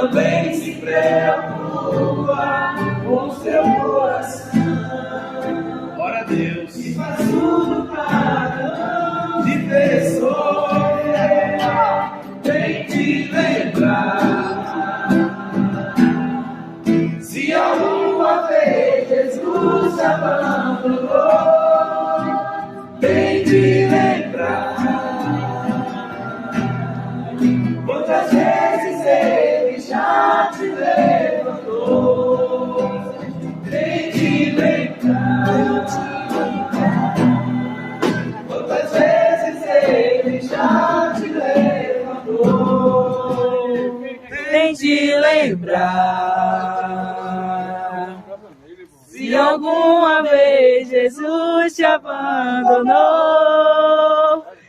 também se preocupa com seu coração. Ora a Deus. E faz tudo para não te ver sofrer. Vem te lembrar. Se alguma vez Jesus te abandonou, vem te lembrar. Quantas vezes Ele já te levantou, vem te lembrar. Quantas vezes Ele já te levantou, vem te lembrar. Se alguma vez Jesus te abandonou,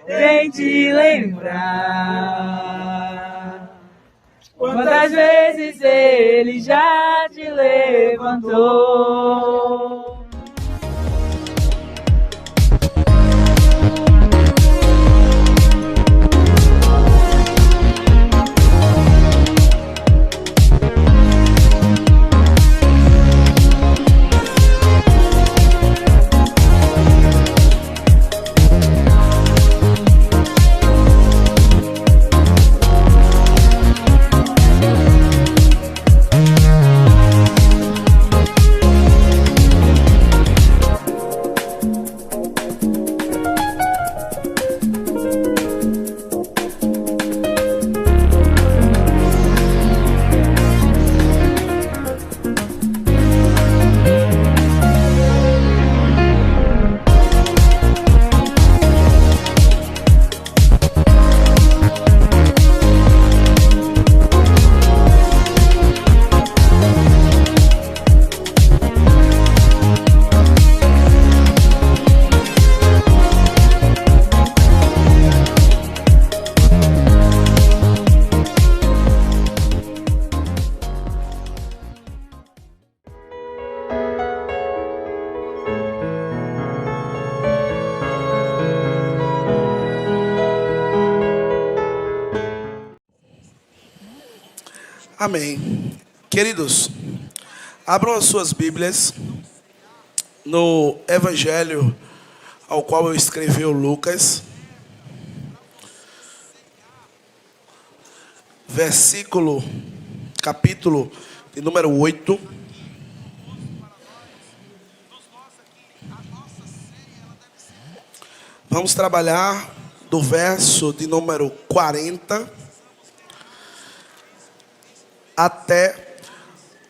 vem te lembrar. Quantas vezes Ele já te levantou. Amém. Queridos, abram as suas Bíblias no Evangelho ao qual eu escrevi o Lucas, capítulo de número 8. Vamos trabalhar do verso de número 40 até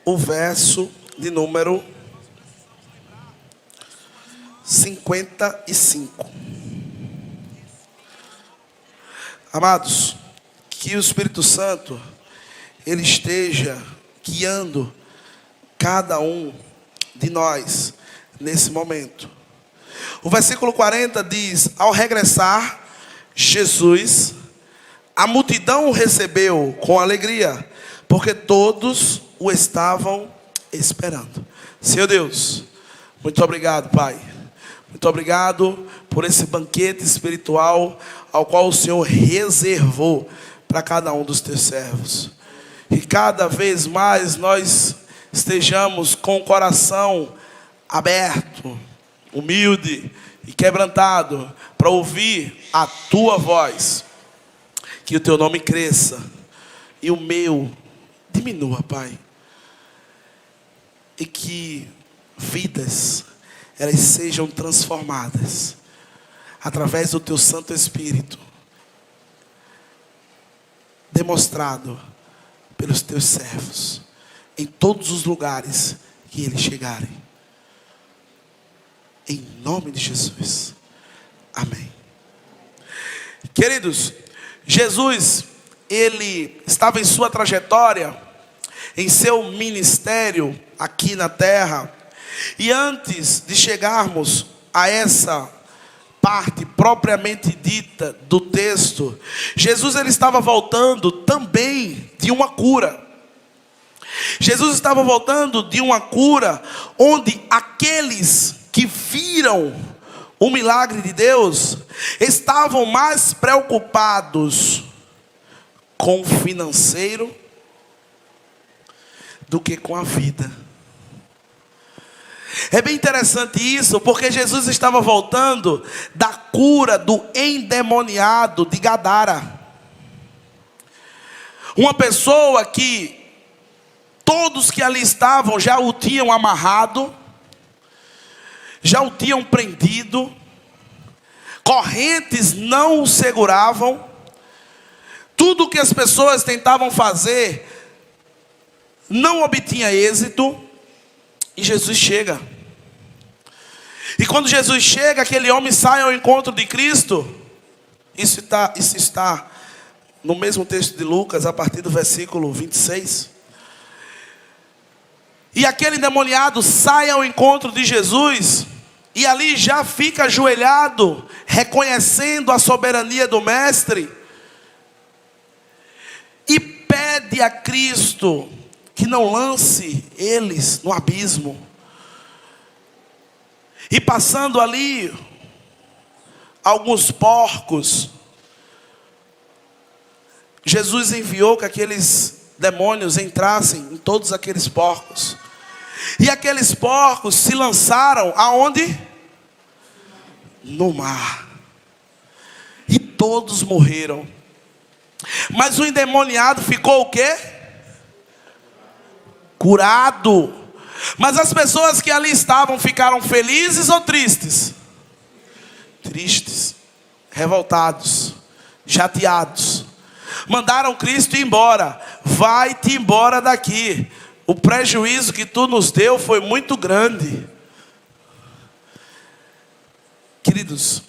o verso de número 55. Amados, que o Espírito Santo ele esteja guiando cada um de nós nesse momento. O versículo 40 diz: ao regressar Jesus, a multidão o recebeu com alegria, porque todos o estavam esperando. Senhor Deus, muito obrigado, Pai. Muito obrigado por esse banquete espiritual ao qual o Senhor reservou para cada um dos teus servos. E cada vez mais nós estejamos com o coração aberto, humilde e quebrantado para ouvir a tua voz. Que o teu nome cresça e o meu diminua, Pai. E que vidas elas sejam transformadas através do teu Santo Espírito, demonstrado pelos teus servos em todos os lugares que eles chegarem. Em nome de Jesus. Amém. Queridos, Jesus, ele estava em sua trajetória, em seu ministério aqui na terra. E antes de chegarmos a essa parte propriamente dita do texto, Jesus ele estava voltando também de uma cura. Jesus estava voltando de uma cura onde aqueles que viram o milagre de Deus estavam mais preocupados com o financeiro do que com a vida. É bem interessante isso, porque Jesus estava voltando da cura do endemoniado de Gadara. Uma pessoa que todos que ali estavam já o tinham amarrado, já o tinham prendido, correntes não o seguravam, tudo que as pessoas tentavam fazer não obtinha êxito, e Jesus chega. E quando Jesus chega, aquele homem sai ao encontro de Cristo. Isso está no mesmo texto de Lucas, a partir do versículo 26. E aquele endemoniado sai ao encontro de Jesus, e ali já fica ajoelhado, reconhecendo a soberania do Mestre, e pede a Cristo que não lance eles no abismo. E passando ali alguns porcos, Jesus enviou que aqueles demônios entrassem em todos aqueles porcos. E aqueles porcos se lançaram aonde? No mar. E todos morreram. Mas o endemoniado ficou o quê? Curado. Mas as pessoas que ali estavam ficaram felizes ou tristes? Tristes, revoltados, chateados. Mandaram Cristo ir embora. Vai-te embora daqui. O prejuízo que tu nos deu foi muito grande. Queridos,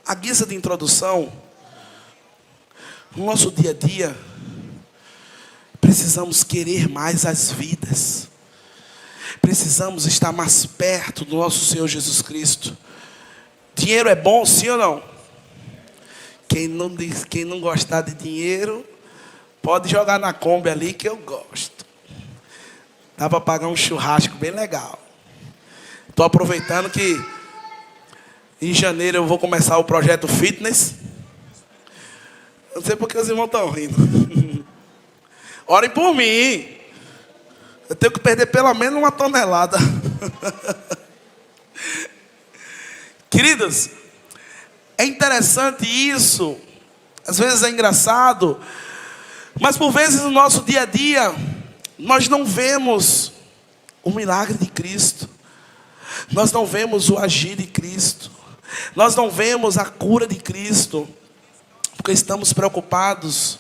a guisa de introdução, no nosso dia a dia, precisamos querer mais as vidas. Precisamos estar mais perto do nosso Senhor Jesus Cristo. Dinheiro é bom, sim ou não? Quem não gostar de dinheiro, pode jogar na Kombi ali que eu gosto. Dá para pagar um churrasco bem legal. Estou aproveitando que em janeiro eu vou começar o projeto fitness. Não sei porque os irmãos estão rindo. Orem por mim. Eu tenho que perder pelo menos 1 tonelada. Queridos, é interessante isso. Às vezes é engraçado. Mas por vezes no nosso dia a dia, nós não vemos o milagre de Cristo. Nós não vemos o agir de Cristo. Nós não vemos a cura de Cristo. Porque estamos preocupados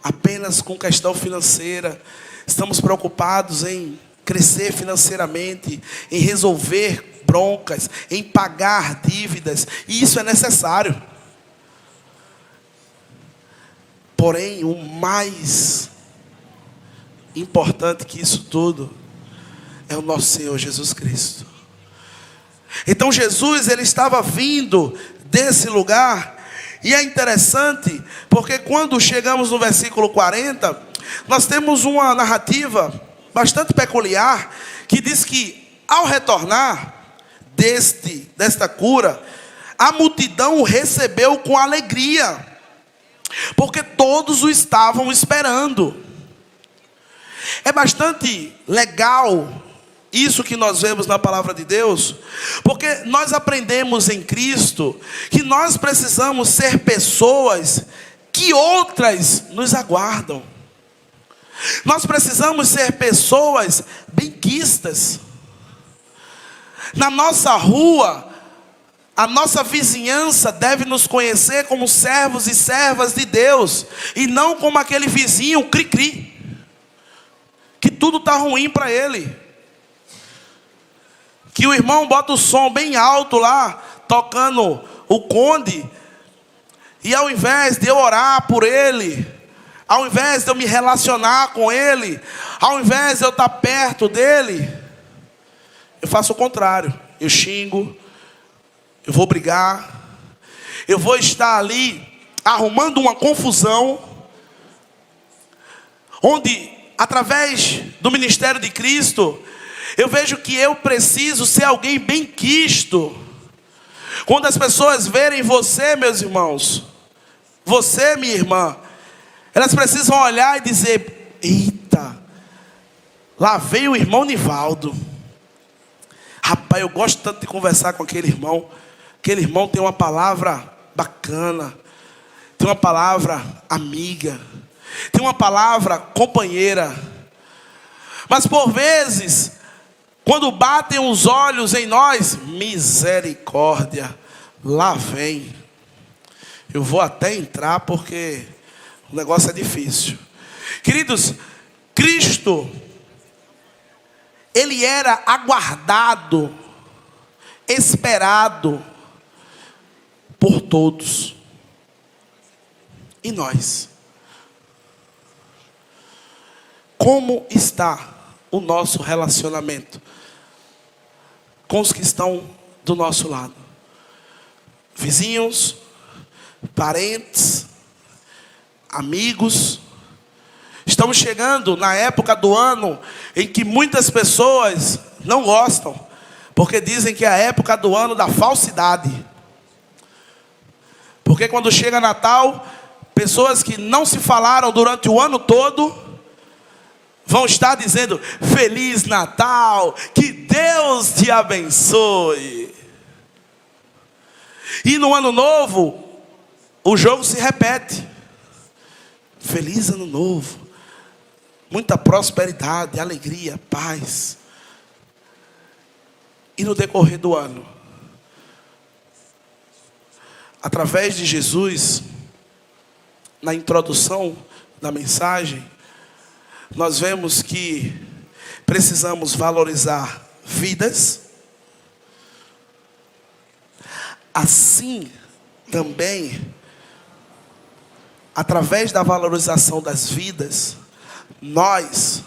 apenas com questão financeira. Estamos preocupados em crescer financeiramente, em resolver broncas, em pagar dívidas. E isso é necessário. Porém, o mais importante que isso tudo é o nosso Senhor Jesus Cristo. Então Jesus, ele estava vindo desse lugar. E é interessante, porque quando chegamos no versículo 40, nós temos uma narrativa bastante peculiar, que diz que ao retornar desta cura, a multidão o recebeu com alegria, porque todos o estavam esperando. É bastante legal isso que nós vemos na palavra de Deus, porque nós aprendemos em Cristo que nós precisamos ser pessoas que outras nos aguardam. Nós precisamos ser pessoas benquistas. Na nossa rua, a nossa vizinhança deve nos conhecer como servos e servas de Deus, e não como aquele vizinho cri-cri, que tudo está ruim para ele. Que o irmão bota o som bem alto lá, tocando o conde, e ao invés de eu orar por ele, ao invés de eu me relacionar com ele, ao invés de eu estar perto dele, eu faço o contrário. Eu xingo, eu vou brigar, eu vou estar ali arrumando uma confusão, onde através do ministério de Cristo, eu vejo que eu preciso ser alguém bem quisto. Quando as pessoas verem você, meus irmãos, você, minha irmã, elas precisam olhar e dizer: eita, Lá veio o irmão Nivaldo. Rapaz, eu gosto tanto de conversar com aquele irmão. Aquele irmão tem uma palavra bacana, tem uma palavra amiga, tem uma palavra companheira. Mas por vezes, quando batem os olhos em nós, misericórdia, lá vem. Eu vou até entrar porque o negócio é difícil. Queridos, Cristo, Ele era aguardado, esperado por todos. E nós? Como está o nosso relacionamento com os que estão do nosso lado? Vizinhos, parentes, amigos. Estamos chegando na época do ano em que muitas pessoas não gostam, porque dizem que é a época do ano da falsidade. Porque quando chega Natal, pessoas que não se falaram durante o ano todo vão estar dizendo: Feliz Natal, que Deus te abençoe. E no ano novo, o jogo se repete. Feliz ano novo, muita prosperidade, alegria, paz. E no decorrer do ano, através de Jesus, na introdução da mensagem, nós vemos que precisamos valorizar vidas. Assim também, através da valorização das vidas, nós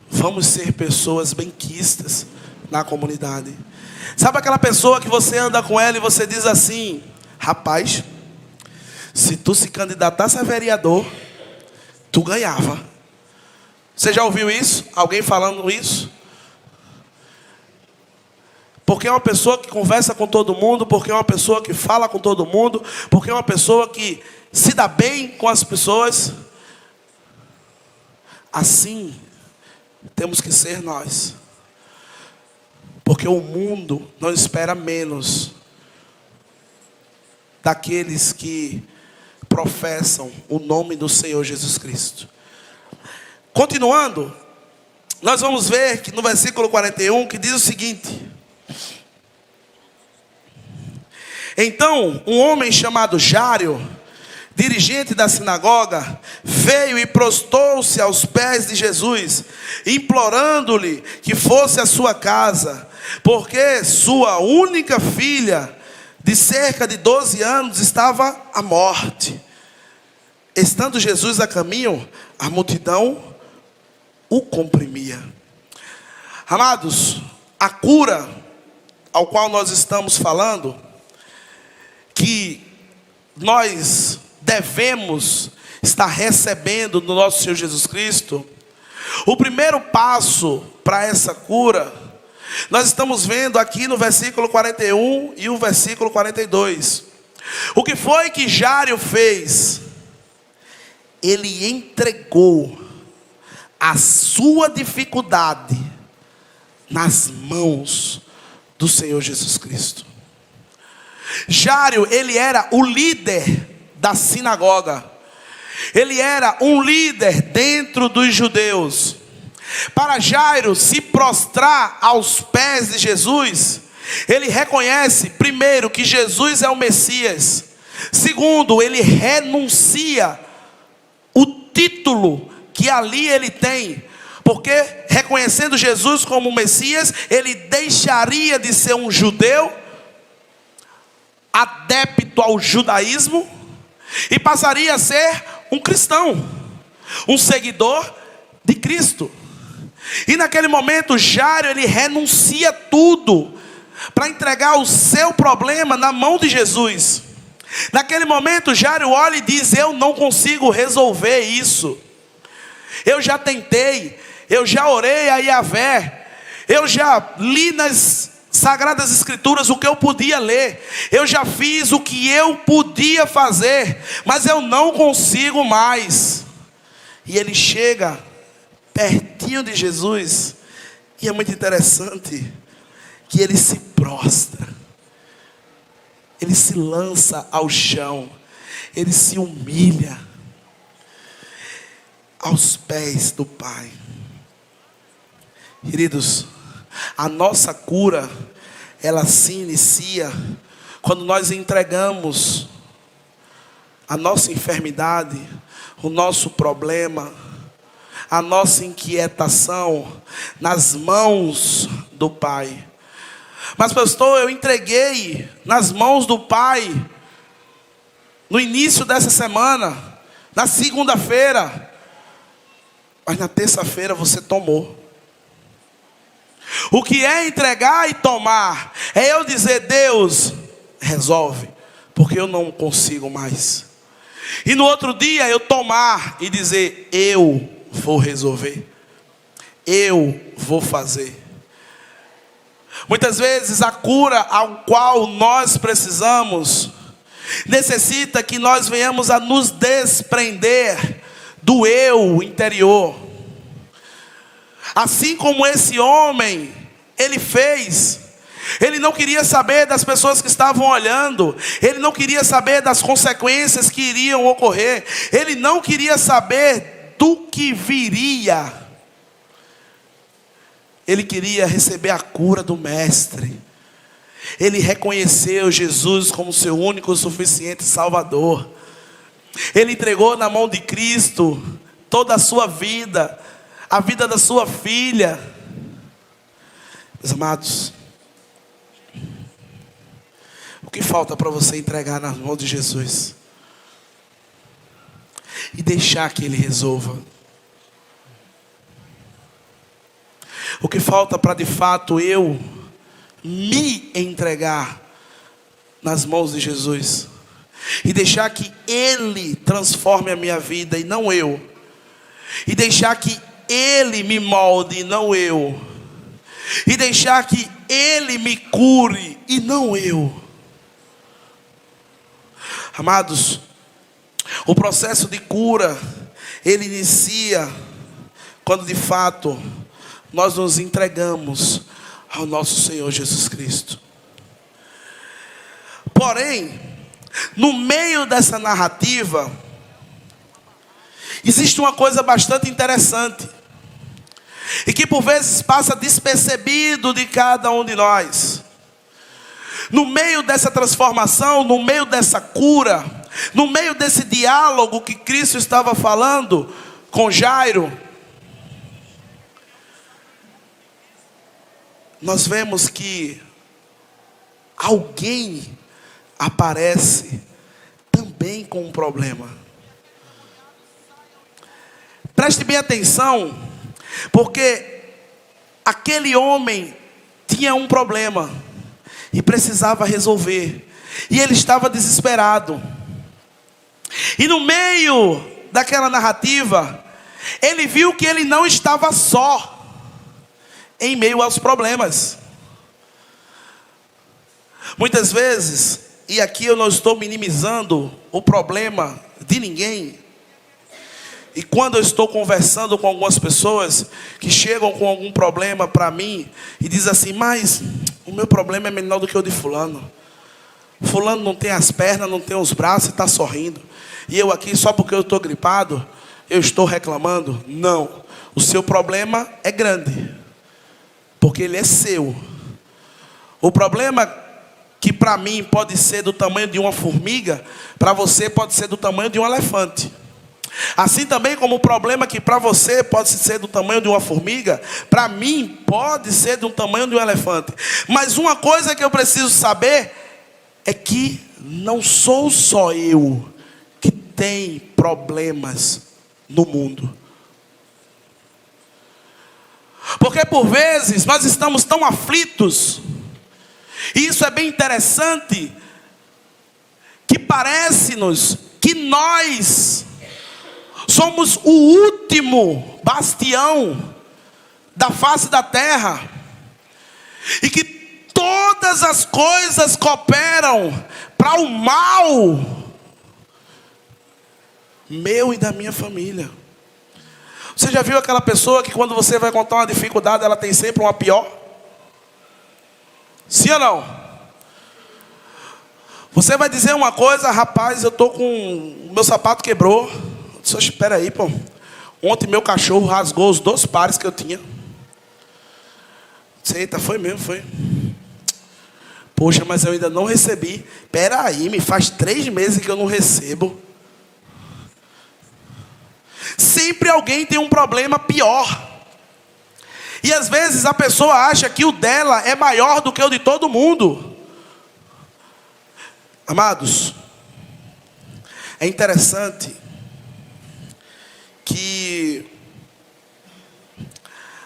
vamos ser pessoas benquistas na comunidade. Sabe aquela pessoa que você anda com ela e você diz assim: rapaz, se tu se candidatasse a vereador, tu ganhava. Você já ouviu isso? Alguém falando isso? Porque é uma pessoa que conversa com todo mundo, porque é uma pessoa que fala com todo mundo, porque é uma pessoa que se dá bem com as pessoas. Assim temos que ser nós. Porque o mundo não espera menos daqueles que professam o nome do Senhor Jesus Cristo. Continuando, nós vamos ver que no versículo 41, que diz o seguinte: então, um homem chamado Jário, dirigente da sinagoga, veio e prostou-se aos pés de Jesus, implorando-lhe que fosse à sua casa, porque sua única filha, de cerca de 12 anos, estava à morte. Estando Jesus a caminho, a multidão o comprimia. Amados, a cura ao qual nós estamos falando, que nós devemos estar recebendo do nosso Senhor Jesus Cristo, o primeiro passo para essa cura, nós estamos vendo aqui no versículo 41 e o versículo 42. O que foi que Jário fez? Ele entregou a sua dificuldade nas mãos do Senhor Jesus Cristo. Jário, ele era o líder da sinagoga. Ele era um líder dentro dos judeus. Para Jairo se prostrar aos pés de Jesus, ele reconhece, primeiro, que Jesus é o Messias. Segundo, ele renuncia o título que ali ele tem, porque reconhecendo Jesus como Messias, ele deixaria de ser um judeu adepto ao judaísmo e passaria a ser um cristão, um seguidor de Cristo. E naquele momento Jário, ele renuncia tudo para entregar o seu problema na mão de Jesus. Naquele momento Jário olha e diz: eu não consigo resolver isso. Eu já tentei, eu já orei a Yahvé, eu já li nas Sagradas Escrituras o que eu podia ler, eu já fiz o que eu podia fazer, mas eu não consigo mais. E ele chega pertinho de Jesus E é muito interessante que ele se prostra, ele se lança ao chão, ele se humilha aos pés do Pai. Queridos, a nossa cura, ela se inicia quando nós entregamos a nossa enfermidade, o nosso problema, a nossa inquietação nas mãos do Pai. Mas pastor, eu entreguei nas mãos do Pai no início dessa semana, na segunda-feira, mas na terça-feira você tomou. O que é entregar e tomar? É eu dizer, Deus, resolve, porque eu não consigo mais. E no outro dia eu tomar e dizer, eu vou resolver, eu vou fazer. Muitas vezes a cura ao qual nós precisamos necessita que nós venhamos a nos desprender do eu interior. Assim como esse homem, ele fez. Ele não queria saber das pessoas que estavam olhando. Ele não queria saber das consequências que iriam ocorrer. Ele não queria saber do que viria. Ele queria receber a cura do Mestre. Ele reconheceu Jesus como seu único, suficiente Salvador. Ele entregou na mão de Cristo toda a sua vida, a vida da sua filha. Meus amados, o que falta para você entregar nas mãos de Jesus e deixar que Ele resolva? O que falta para de fato eu me entregar nas mãos de Jesus e deixar que Ele transforme a minha vida e não eu, e deixar que Ele me molde e não eu, e deixar que Ele me cure e não eu. Amados, o processo de cura, ele inicia quando de fato nós nos entregamos ao nosso Senhor Jesus Cristo. Porém, no meio dessa narrativa, existe uma coisa bastante interessante, e que por vezes passa despercebido de cada um de nós. No meio dessa transformação, no meio dessa cura, no meio desse diálogo que Cristo estava falando com Jairo, nós vemos que alguém aparece também com um problema. Preste bem atenção, porque aquele homem tinha um problema e precisava resolver, e ele estava desesperado. E no meio daquela narrativa, ele viu que ele não estava só em meio aos problemas. Muitas vezes, e aqui eu não estou minimizando o problema de ninguém, e quando eu estou conversando com algumas pessoas que chegam com algum problema para mim e dizem assim, mas o meu problema é menor do que o de fulano. Fulano não tem as pernas, não tem os braços e está sorrindo. E eu aqui, só porque eu estou gripado, eu estou reclamando? Não, o seu problema é grande, porque ele é seu. O problema que para mim pode ser do tamanho de uma formiga, para você pode ser do tamanho de um elefante. Assim também como o problema que para você pode ser do tamanho de uma formiga, para mim pode ser do tamanho de um elefante. Mas uma coisa que eu preciso saber é que não sou só eu que tem problemas no mundo. Porque por vezes nós estamos tão aflitos, e isso é bem interessante, que parece-nos que nós somos o último bastião da face da terra, e que todas as coisas cooperam para o mal meu e da minha família. Você Você já viu aquela pessoa que quando você vai contar uma dificuldade, ela tem sempre uma pior? Sim ou não? Você vai dizer uma coisa: rapaz, eu tô com... meu sapato quebrou. Eu disse: espera aí, pô. Ontem meu cachorro rasgou os 2 pares que eu tinha. Eita, foi mesmo, foi. Poxa, mas eu ainda não recebi. Espera aí, me faz 3 meses que eu não recebo. Sempre alguém tem um problema pior. E às vezes a pessoa acha que o dela é maior do que o de todo mundo. Amados, é interessante que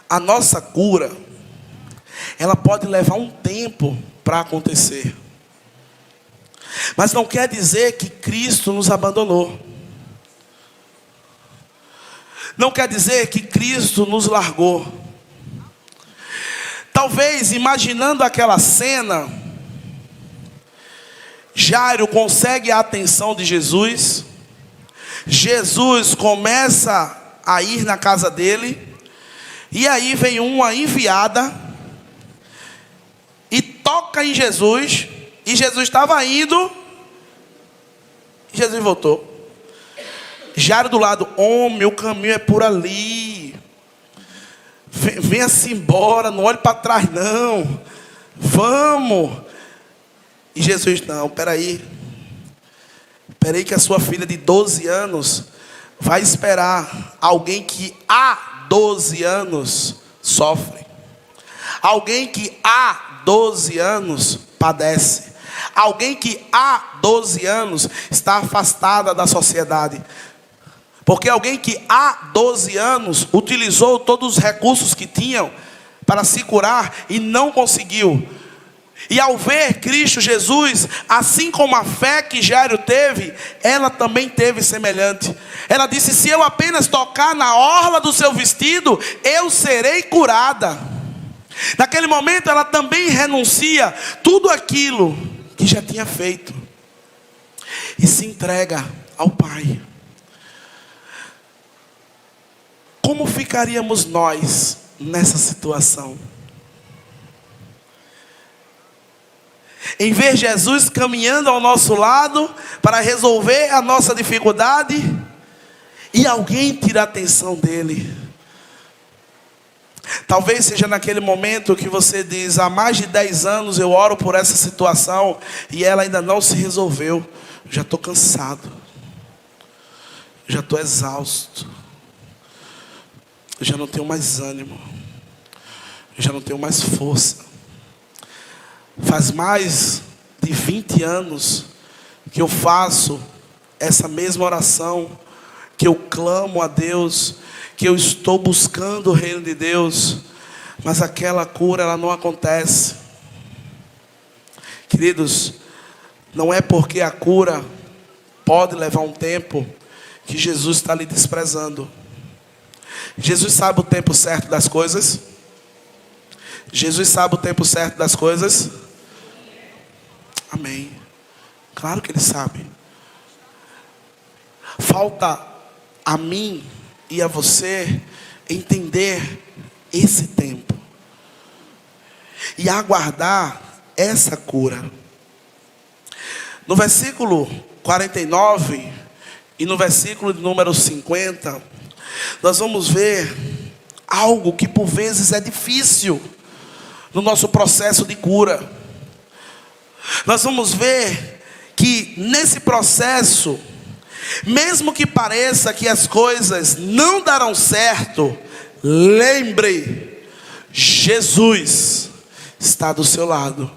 a nossa cura, ela pode levar um tempo para acontecer. Mas não quer dizer que Cristo nos abandonou. Não quer dizer que Cristo nos largou. Talvez, imaginando aquela cena, Jairo consegue a atenção de Jesus. Jesus começa a ir na casa dele. E aí vem uma enviada e toca em Jesus. E Jesus estava indo. E Jesus voltou. Jairo do lado: homem, o caminho é por ali. Venha-se embora, não olhe para trás não. Vamos. E Jesus: não, peraí que a sua filha de 12 anos vai esperar alguém que há 12 anos sofre. Alguém que há 12 anos padece. Alguém que há 12 anos está afastada da sociedade. Porque alguém que há 12 anos utilizou todos os recursos que tinham para se curar e não conseguiu. E ao ver Cristo Jesus, assim como a fé que Jairo teve, ela também teve semelhante. Ela disse: se eu apenas tocar na orla do seu vestido, eu serei curada. Naquele momento ela também renuncia tudo aquilo que já tinha feito e se entrega ao Pai. Como ficaríamos nós nessa situação? Em ver Jesus caminhando ao nosso lado para resolver a nossa dificuldade e alguém tira a atenção dele. Talvez seja naquele momento que você diz: há mais de 10 anos eu oro por essa situação e ela ainda não se resolveu. Já estou cansado, já estou exausto, já não tenho mais ânimo, já não tenho mais força. Faz mais de 20 anos que eu faço essa mesma oração, que eu clamo a Deus, que eu estou buscando o reino de Deus, mas aquela cura ela não acontece. Queridos, não é porque a cura pode levar um tempo que Jesus está lhe desprezando. Jesus sabe o tempo certo das coisas. Jesus sabe o tempo certo das coisas. Amém. Claro que Ele sabe. Falta a mim e a você entender esse tempo e aguardar essa cura. No versículo 49 e no versículo de número 50, nós vamos ver algo que por vezes é difícil no nosso processo de cura. Nós vamos ver que nesse processo, mesmo que pareça que as coisas não darão certo, lembre, Jesus está do seu lado.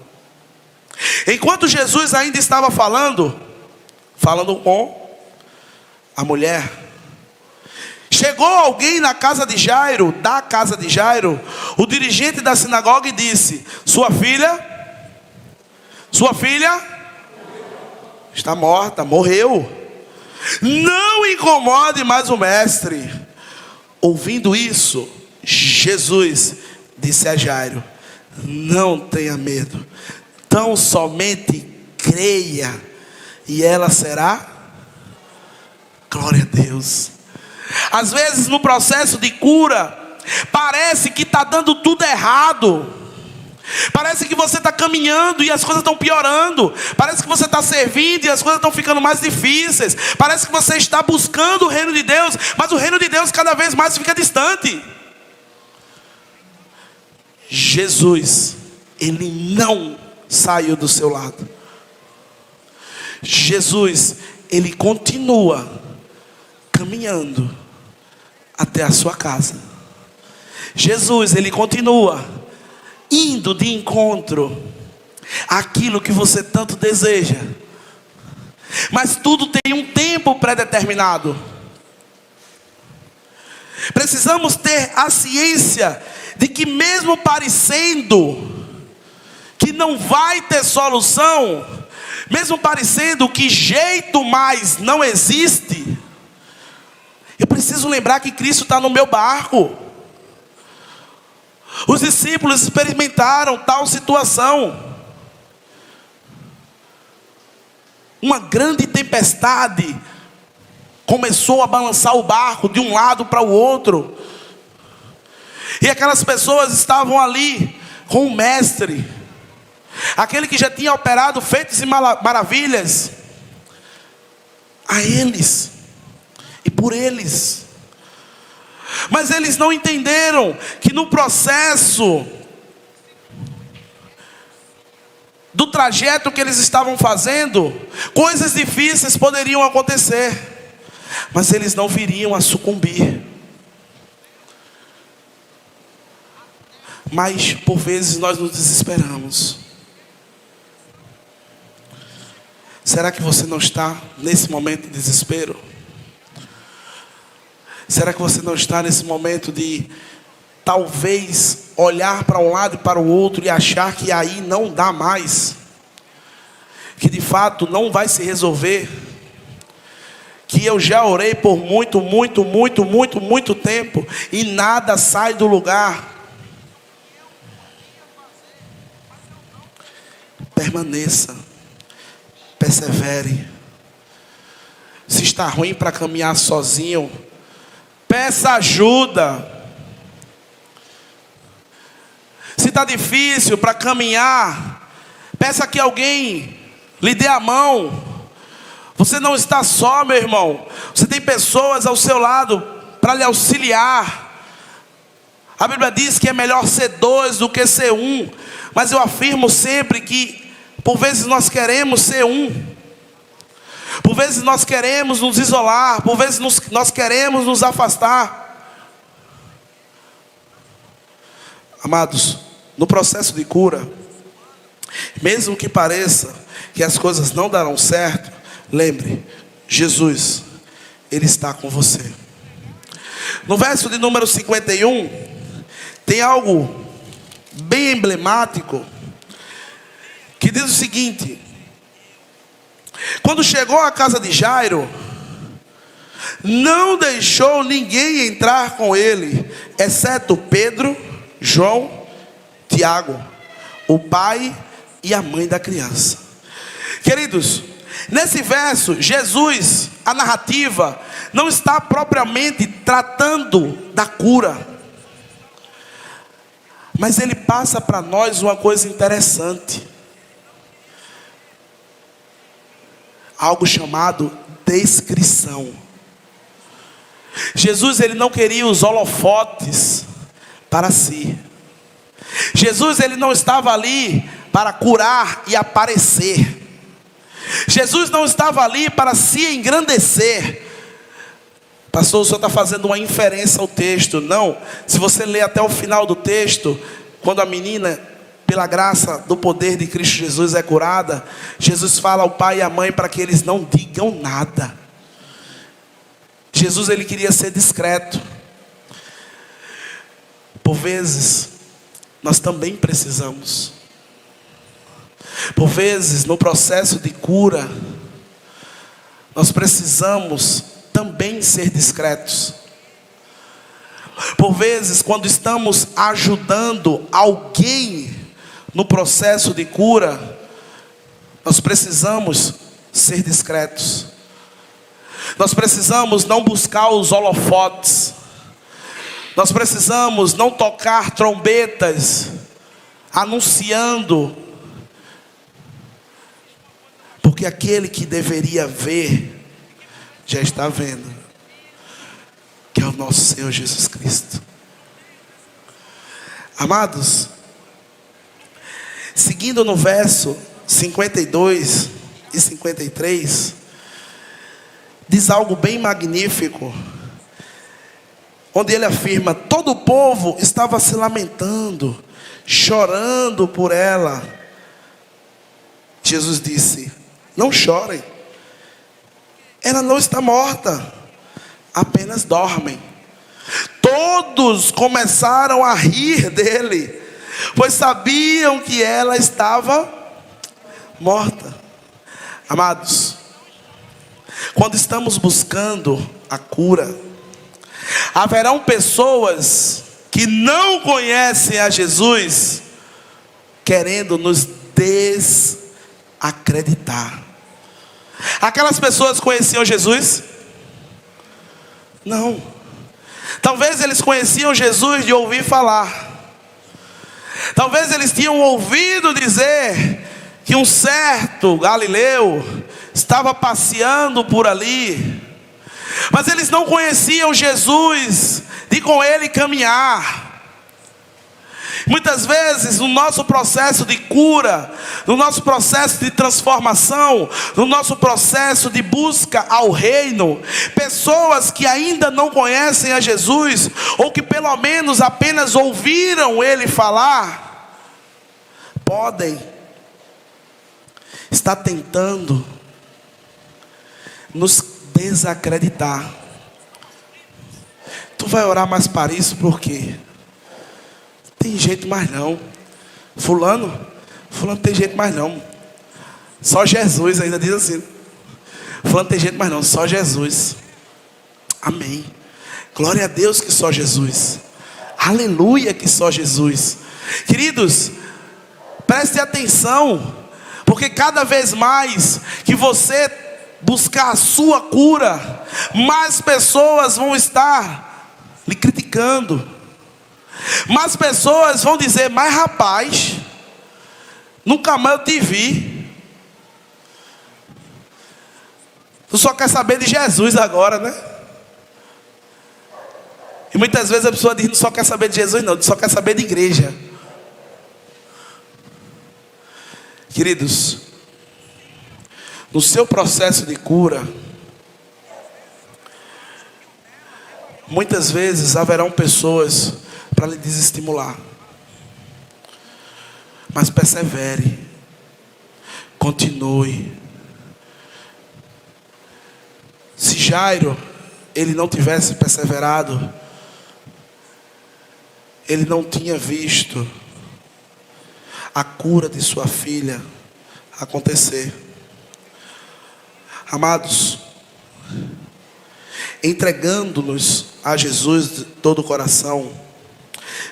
Enquanto Jesus ainda estava falando com a mulher, chegou alguém na casa de Jairo, o dirigente da sinagoga, e disse: sua filha está morta, morreu. Não incomode mais o mestre. Ouvindo isso, Jesus disse a Jairo: não tenha medo, tão somente creia e ela será. Glória a Deus. Às vezes no processo de cura, parece que está dando tudo errado. Parece que você está caminhando e as coisas estão piorando. Parece que você está servindo e as coisas estão ficando mais difíceis. Parece que você está buscando o reino de Deus, mas o reino de Deus cada vez mais fica distante. Jesus, Ele não saiu do seu lado. Jesus, Ele continua caminhando até a sua casa. Jesus, Ele continua indo de encontro àquilo que você tanto deseja. Mas tudo tem um tempo pré-determinado. Precisamos ter a ciência de que mesmo parecendo que não vai ter solução, mesmo parecendo que jeito mais não existe, eu preciso lembrar que Cristo está no meu barco. Os discípulos experimentaram tal situação. Uma grande tempestade começou a balançar o barco de um lado para o outro. E aquelas pessoas estavam ali com o mestre, aquele que já tinha operado feitos e maravilhas, a eles e por eles. Mas eles não entenderam que no processo do trajeto que eles estavam fazendo, coisas difíceis poderiam acontecer, mas eles não viriam a sucumbir. Mas por vezes nós nos desesperamos. Será que você não está nesse momento de desespero? Será que você não está nesse momento de talvez olhar para um lado e para o outro e achar que aí não dá mais? Que de fato não vai se resolver? Que eu já orei por muito tempo e nada sai do lugar. Permaneça, persevere. Se está ruim para caminhar sozinho, peça ajuda. Se está difícil para caminhar, peça que alguém lhe dê a mão. Você não está só, meu irmão. Você tem pessoas ao seu lado para lhe auxiliar. A Bíblia diz que é melhor ser dois do que ser um. Mas eu afirmo sempre que por vezes nós queremos ser um. Por vezes nós queremos nos isolar. Por vezes nós queremos nos afastar. Amados, no processo de cura, mesmo que pareça que as coisas não darão certo, lembre, Jesus, Ele está com você. No verso de número 51, tem algo bem emblemático, que diz o seguinte: quando chegou à casa de Jairo, não deixou ninguém entrar com ele, exceto Pedro, João, Tiago, o pai e a mãe da criança. Queridos, nesse verso, Jesus, a narrativa, não está propriamente tratando da cura, mas ele passa para nós uma coisa interessante. Algo chamado descrição. Jesus, ele não queria os holofotes para si. Jesus, ele não estava ali para curar e aparecer. Jesus não estava ali para se engrandecer. Pastor, o senhor está fazendo uma inferência ao texto. Não, se você ler até o final do texto, quando a menina, pela graça do poder de Cristo Jesus, é curada, Jesus fala ao pai e à mãe para que eles não digam nada. Jesus, ele queria ser discreto. Por vezes nós também precisamos. Por vezes no processo de cura, nós precisamos também ser discretos. Por vezes, quando estamos ajudando alguém no processo de cura, nós precisamos ser discretos. Nós precisamos não buscar os holofotes. Nós precisamos não tocar trombetas anunciando, porque aquele que deveria ver já está vendo, que é o nosso Senhor Jesus Cristo. Amados, seguindo no verso 52 e 53, diz algo bem magnífico, onde ele afirma: todo o povo estava se lamentando, chorando por ela. Jesus disse: não chorem, ela não está morta, apenas dormem. Todos começaram a rir dele, pois sabiam que ela estava morta. Amados, quando estamos buscando a cura, haverão pessoas que não conhecem a Jesus, querendo nos desacreditar. Aquelas pessoas conheciam Jesus? Não. Talvez eles conheciam Jesus de ouvir falar. Talvez eles tinham ouvido dizer que um certo Galileu estava passeando por ali, mas eles não conheciam Jesus de com ele caminhar. Muitas vezes no nosso processo de cura, no nosso processo de transformação, no nosso processo de busca ao reino, pessoas que ainda não conhecem a Jesus, ou que pelo menos apenas ouviram ele falar, podem estar tentando nos desacreditar. Tu vai orar mais para isso porque tem jeito mais não. Fulano tem jeito mais não. Só Jesus, ainda diz assim. Fulano tem jeito mais não, só Jesus. Amém. Glória a Deus que só Jesus. Aleluia que só Jesus. Queridos, preste atenção, porque cada vez mais que você buscar a sua cura, mais pessoas vão estar lhe criticando. Mas pessoas vão dizer: mas rapaz, nunca mais eu te vi. Tu só quer saber de Jesus agora, né? E muitas vezes a pessoa diz: não só quer saber de Jesus não, só quer saber de igreja. Queridos, no seu processo de cura, muitas vezes haverão pessoas para lhe desestimular, mas persevere, continue. Se Jairo, ele não tivesse perseverado, ele não tinha visto a cura de sua filha acontecer. Amados, entregando-nos a Jesus de todo o coração,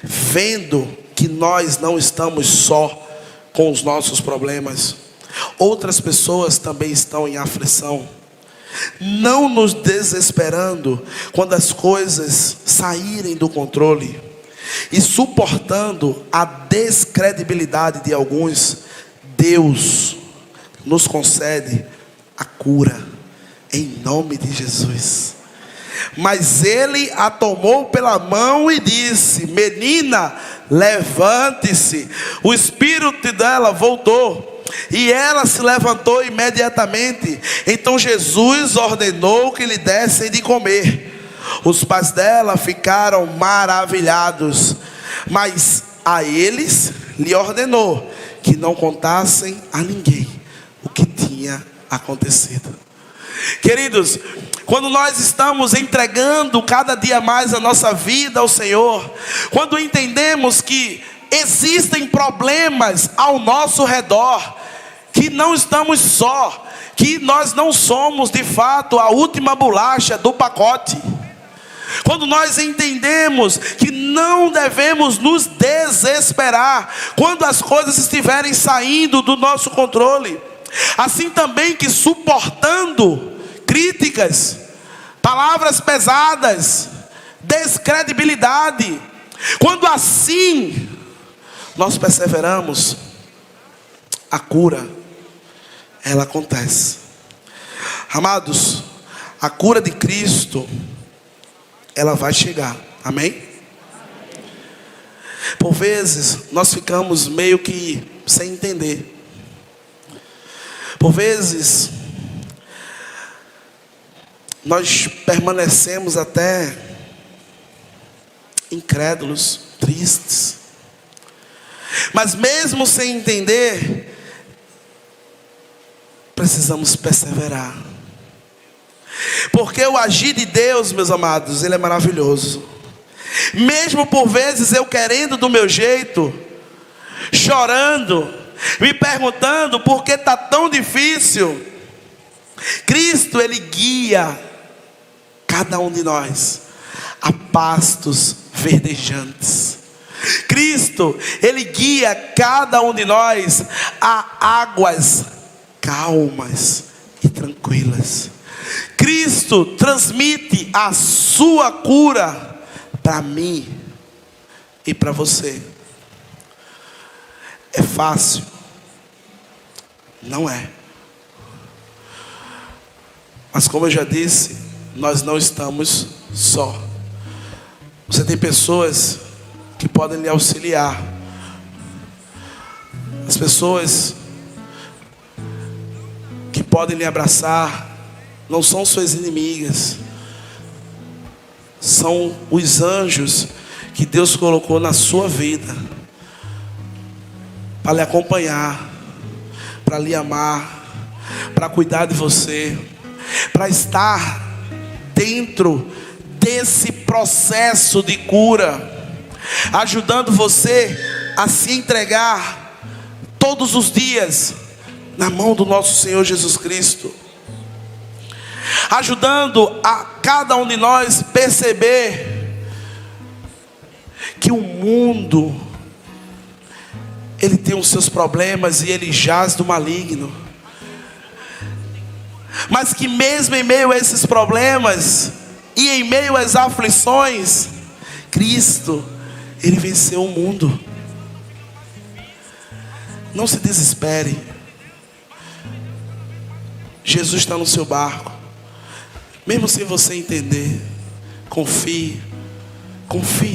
vendo que nós não estamos só com os nossos problemas, outras pessoas também estão em aflição, não nos desesperando quando as coisas saírem do controle, e suportando a descredibilidade de alguns, Deus nos concede a cura em nome de Jesus. Mas ele a tomou pela mão e disse: menina, levante-se. O espírito dela voltou e ela se levantou imediatamente. Então Jesus ordenou que lhe dessem de comer. Os pais dela ficaram maravilhados, mas a eles lhe ordenou que não contassem a ninguém o que tinha acontecido. Queridos, quando nós estamos entregando cada dia mais a nossa vida ao Senhor, quando entendemos que existem problemas ao nosso redor, que não estamos só, que nós não somos de fato a última bolacha do pacote, quando nós entendemos que não devemos nos desesperar quando as coisas estiverem saindo do nosso controle, assim também que suportando críticas, palavras pesadas, descredibilidade. Quando assim nós perseveramos, a cura, ela acontece. Amados, a cura de Cristo, ela vai chegar. Amém? Por vezes nós ficamos meio que sem entender. Por vezes nós permanecemos até incrédulos, tristes. Mas mesmo sem entender, precisamos perseverar. Porque o agir de Deus, meus amados, Ele é maravilhoso. Mesmo por vezes eu querendo do meu jeito, chorando, me perguntando por que está tão difícil, Cristo, Ele guia cada um de nós a pastos verdejantes. Cristo, Ele guia cada um de nós a águas calmas e tranquilas. Cristo transmite a sua cura para mim e para você. É fácil? Não é. Mas como eu já disse, nós não estamos só. Você tem pessoas que podem lhe auxiliar. As pessoas que podem lhe abraçar não são suas inimigas. São os anjos que Deus colocou na sua vida para lhe acompanhar, para lhe amar, para cuidar de você, para estar dentro desse processo de cura, ajudando você a se entregar todos os dias na mão do nosso Senhor Jesus Cristo, ajudando a cada um de nós perceber que o mundo, ele tem os seus problemas e ele jaz do maligno, mas que mesmo em meio a esses problemas e em meio às aflições, Cristo, Ele venceu o mundo. Não se desespere. Jesus está no seu barco. Mesmo sem você entender, confie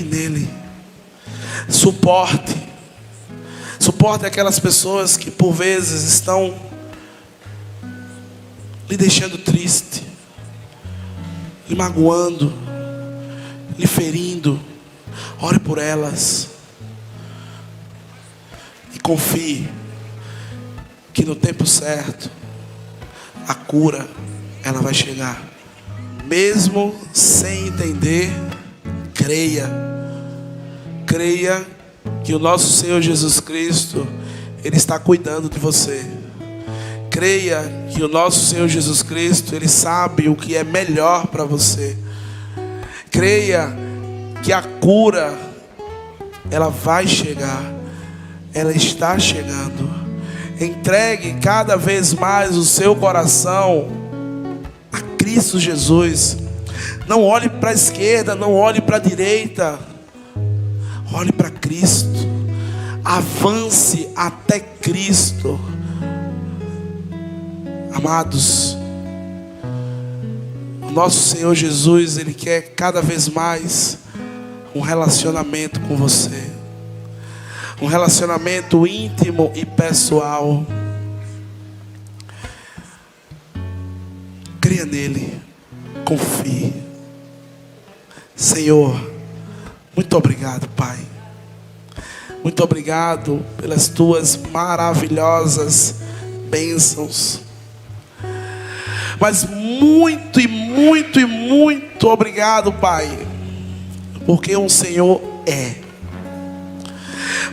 nele. Suporte aquelas pessoas que por vezes estão lhe deixando triste, lhe magoando, lhe ferindo. Ore por elas e confie que no tempo certo a cura, ela vai chegar. Mesmo sem entender, creia que o nosso Senhor Jesus Cristo, Ele está cuidando de você. Creia que o nosso Senhor Jesus Cristo, Ele sabe o que é melhor para você. Creia que a cura, ela vai chegar. Ela está chegando. Entregue cada vez mais o seu coração a Cristo Jesus. Não olhe para a esquerda, não olhe para a direita. Olhe para Cristo. Avance até Cristo. Amados, o nosso Senhor Jesus, Ele quer cada vez mais um relacionamento com você. Um relacionamento íntimo e pessoal. Creia nele. Confie. Senhor, muito obrigado, Pai. Muito obrigado pelas tuas maravilhosas bênçãos. Mas muito e muito e muito obrigado, Pai, porque o Senhor é.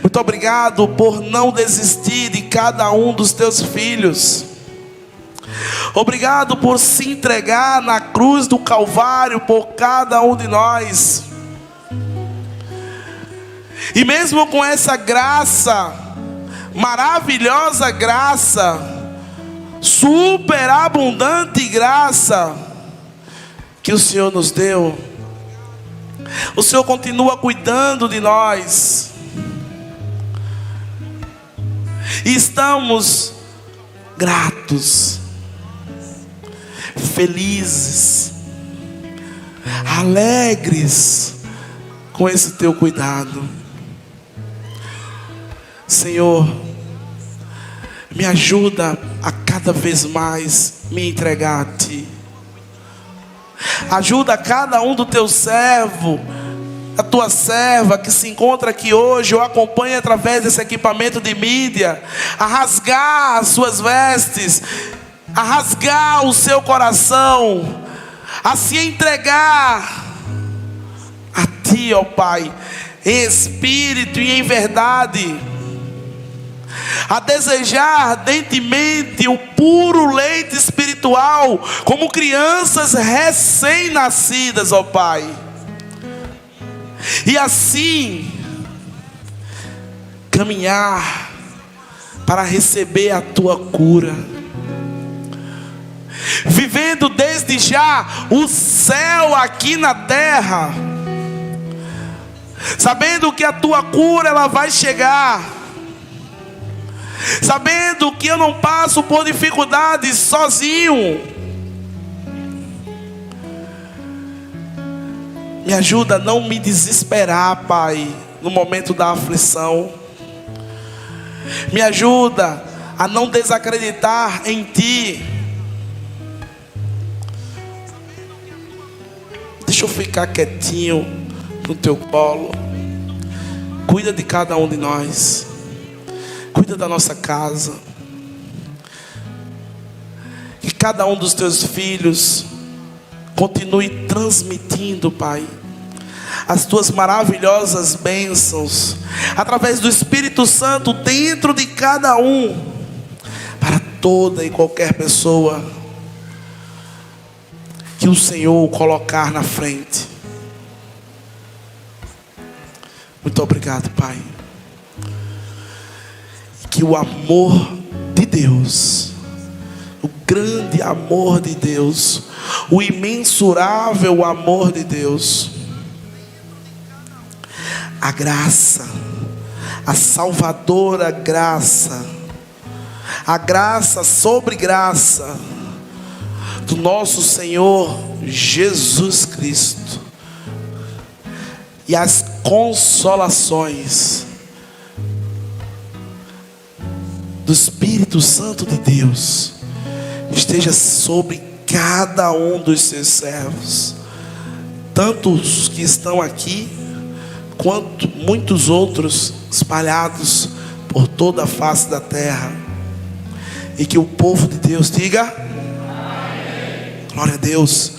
Muito obrigado por não desistir de cada um dos teus filhos. Obrigado por se entregar na cruz do Calvário por cada um de nós. E mesmo com essa graça, maravilhosa graça, superabundante graça, que o Senhor nos deu. O Senhor continua cuidando de nós. E estamos gratos, felizes, alegres com esse teu cuidado. Senhor, me ajuda a cada vez mais me entregar a Ti. Ajuda cada um do teu servo, a tua serva que se encontra aqui hoje ou acompanha através desse equipamento de mídia, a rasgar as suas vestes, a rasgar o seu coração, a se entregar a Ti, ó Pai, em espírito e em verdade, a desejar ardentemente o puro leite espiritual, como crianças recém-nascidas, ó Pai. E assim caminhar para receber a tua cura, vivendo desde já o céu aqui na terra, sabendo que a tua cura ela vai chegar, sabendo que eu não passo por dificuldades sozinho. Me ajuda a não me desesperar, Pai, no momento da aflição. Me ajuda a não desacreditar em Ti. Deixa eu ficar quietinho no Teu colo. Cuida de cada um de nós. Cuida da nossa casa. Que cada um dos Teus filhos continue transmitindo, Pai, as Tuas maravilhosas bênçãos através do Espírito Santo dentro de cada um, para toda e qualquer pessoa que o Senhor colocar na frente. Muito obrigado, Pai. Que o amor de Deus, o grande amor de Deus, o imensurável amor de Deus, a graça, a salvadora graça, a graça sobre graça do nosso Senhor Jesus Cristo e as consolações do Espírito Santo de Deus esteja sobre cada um dos seus servos, tanto os que estão aqui, quanto muitos outros espalhados por toda a face da terra. E que o povo de Deus diga: amém. Glória a Deus.